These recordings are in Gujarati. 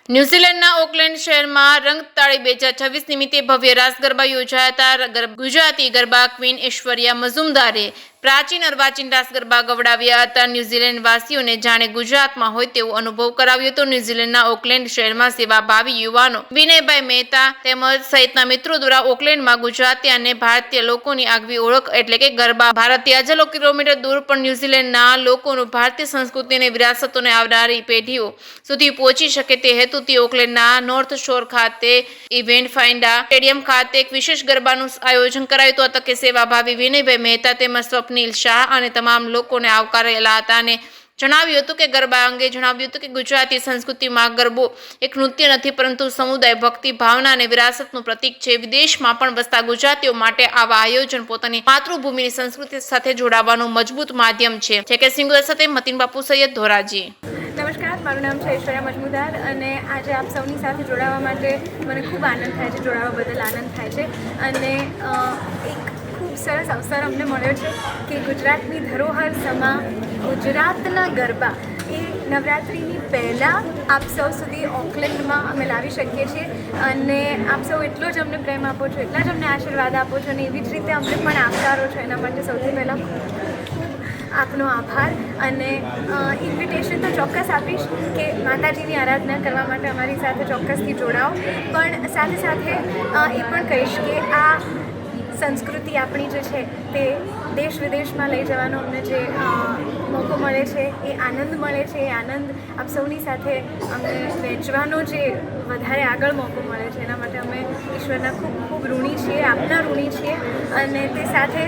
ન્યુઝીલેન્ડના ઓકલેન્ડ શહેરમાં રંગતાળી 2026 નિમિત્તે ભવ્ય રાસ ગરબા યોજાયા હતા। ગુજરાતી ગરબા ક્વીન ઐશ્વર્યા મઝુમદારે પ્રાચીન અર્વાચીન રાસ ગરબા ગવડાવ્યા હતા। ન્યુઝીલેન્ડ વાસીઓને જાણે ગુજરાતમાં હોય તેવો અનુભવ કરાવ્યો હતો। ન્યુઝીલેન્ડના ઓકલેન્ડ શહેરમાં સેવાભાવી યુવાનો વિનયભાઈ મહેતા તેમજ સહિતના મિત્રો દ્વારા ઓકલેન્ડમાં ગુજરાતી અને ભારતીય લોકોની આગવી ઓળખ એટલે કે ગરબા ભારતથી હજારો કિલોમીટર દૂર પણ ન્યુઝીલેન્ડના લોકોનું ભારતીય સંસ્કૃતિ અને વિરાસતોને આવનારી પેઢીઓ સુધી પહોંચી શકે તે હેતુથી ઓકલેન્ડના નોર્થ શોર ખાતે ઇવેન્ટ ફાઇન્ડા સ્ટેડિયમ ખાતે એક વિશેષ ગરબાનું આયોજન કરાયું હતું। આ તકે સેવાભાવી વિનયભાઈ મહેતા તેમજ સ્વપ્નિલ શાહ અને તમામ લોકોને આવકારેલા હતા અને જણાવ્યું હતું કે ગરબા અંગે જણાવ્યું હતું કે ગુજરાતી સંસ્કૃતિમાં ગરબો એક નૃત્ય નથી પરંતુ સમુદાય ભક્તિ ભાવના અને વિરાસતનું પ્રતીક છે। વિદેશમાં પણ વસતા ગુજરાતીઓ માટે આવા આયોજન પોતાની માતૃભૂમિની સંસ્કૃતિ સાથે જોડાવાનું મજબૂત માધ્યમ છે કે સિંગુલર સાથે મતીન બાપુ સૈયદ ધોરાજી। નમસ્કાર, મારું નામ છે ઐશ્વર્યા મઝુમદાર અને આજે આપ સૌની સાથે જોડાવા માટે મને ખૂબ આનંદ થાય છે। જોડાવા બદલ આનંદ થાય છે અને એક ખૂબ સરસ અવસર અમને મળ્યો છે કે ગુજરાતની ધરોહર સમા ગુજરાતના ગરબા એ નવરાત્રિની પહેલાં આપ સૌ સુધી ઓકલેન્ડમાં અમે લાવી શકીએ છીએ અને આપ સૌ એટલો જ અમને પ્રેમ આપો છો, એટલા જ અમને આશીર્વાદ આપો છો અને એવી જ રીતે અમને પણ આવકારો છો। એના માટે સૌથી પહેલાં આપનો આભાર અને ઇન્વિટેશન તો ચોક્કસ આપીશ કે માતાજીની આરાધના કરવા માટે અમારી સાથે ચોક્કસથી જોડાઓ, પણ સાથે સાથે એ પણ કહીશ કે આ સંસ્કૃતિ આપણી જે છે તે દેશ વિદેશમાં લઈ જવાનો અમને જે મોકો મળે છે, એ આનંદ મળે છે, એ આનંદ આપ સૌની સાથે અમને વહેંચવાનો જે વધારે આગળ મોકો મળે છે એના માટે અમે ઈશ્વરના ખૂબ ખૂબ ઋણી છીએ, આપના ઋણી છીએ। અને તે સાથે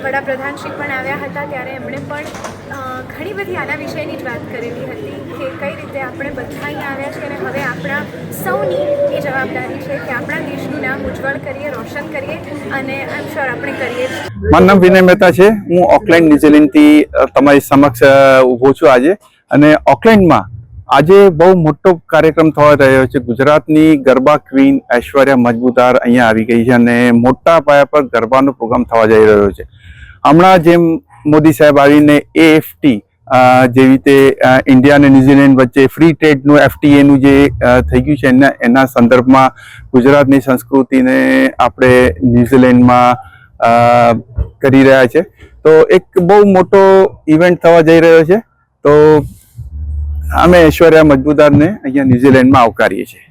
વડાપ્રધાનશ્રી પણ આવ્યા હતા ત્યારે એમણે પણ ઘણી બધી આના વિષયની જ વાત કરેલી હતી કે કઈ રીતે આપણે બધા અહીંયા આવ્યા છીએ અને હવે આપણા સૌની એ જવાબદારી છે કે આપણા દેશનું નામ ઉજ્જવળ કરીએ, રોશન કરીએ અને આઈ એમ શ્યોર આપણે કરીએ છીએ। મારું નામ વિનય મહેતા છે। હું ઓકલેન્ડ ન્યુઝીલેન્ડથી તમારી સમક્ષ ઊભો છું આજે અને ઓકલેન્ડમાં આજે બહુ મોટો કાર્યક્રમ થવા રહ્યો છે। ગુજરાતની ગરબા ક્વીન ઐશ્વર્યા મઝુમદાર અહીંયા આવી ગઈ છે અને મોટા પાયા પર ગરબાનો પ્રોગ્રામ થવા જઈ રહ્યો છે। હમણાં જેમ મોદી સાહેબ આવીને AFT જેવી રીતે ઇન્ડિયા અને ન્યુઝીલેન્ડ વચ્ચે ફ્રી ટ્રેડનું FTAનું જે થઈ ગયું છે એના સંદર્ભમાં ગુજરાતની સંસ્કૃતિને આપણે ન્યુઝીલેન્ડમાં કરી રહ્યા છે। તો એક બહુ મોટો ઇવેન્ટ થવા જઈ રહ્યો છે। તો અમે ઐશ્વર્યા મઝુમદારને અહીંયા ન્યુઝીલેન્ડમાં આવકારીએ છીએ।